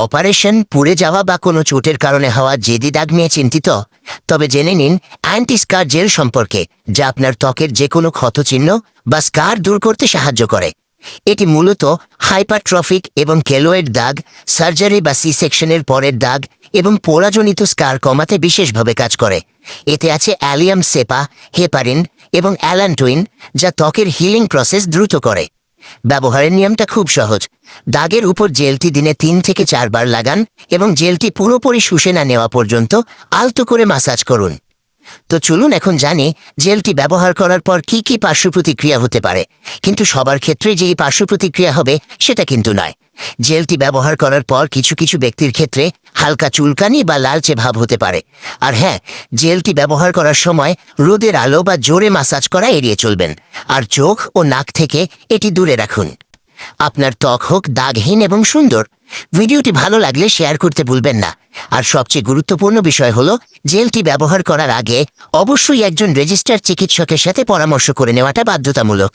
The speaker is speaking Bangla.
অপারেশন, পুড়ে যাওয়া বা কোনো চোটের কারণে হওয়া জেদি দাগ নিয়ে চিন্তিত? তবে জেনে নিন অ্যান্টি স্কার জেল সম্পর্কে, যা আপনার ত্বকের যে কোনো ক্ষতচিহ্ন বা স্কার দূর করতে সাহায্য করে। এটি মূলত হাইপারট্রফিক এবং কেলোয়েড দাগ, সার্জারি বা সি সেকশনের পরের দাগ এবং পোড়াজনিত স্কার কমাতে বিশেষভাবে কাজ করে। এতে আছে অ্যালিয়াম সেপা, হেপারিন এবং অ্যালান্টুইন, যা ত্বকের হিলিং প্রসেস দ্রুত করে। ব্যবহারের নিয়মটা খুব সহজ। দাগের উপর জেলটি দিনে 3 থেকে 4 বার লাগান এবং জেলটি পুরোপুরি শুষে না নেওয়া পর্যন্ত আলতো করে মাসাজ করুন। তো চলুন এখন জানি জেলটি ব্যবহার করার পর কি কি পার্শ্ব প্রতিক্রিয়া হতে পারে। কিন্তু সবার ক্ষেত্রে যে এই পার্শ্ব প্রতিক্রিয়া হবে সেটা কিন্তু নয়। জেলটি ব্যবহার করার পর কিছু কিছু ব্যক্তির ক্ষেত্রে হালকা চুলকানি বা লালচে ভাব হতে পারে। আর হ্যাঁ, জেলটি ব্যবহার করার সময় রোদের আলো বা জোরে মাসাজ করা এড়িয়ে চলবেন, আর চোখ ও নাক থেকে এটি দূরে রাখুন। আপনার ত্বক হোক দাগহীন এবং সুন্দর। ভিডিওটি ভালো লাগলে শেয়ার করতে ভুলবেন না। আর সবচেয়ে গুরুত্বপূর্ণ বিষয় হলো, জেলটি ব্যবহার করার আগে অবশ্যই একজন রেজিস্টার্ড চিকিৎসকের সাথে পরামর্শ করে নেওয়াটা বাধ্যতামূলক।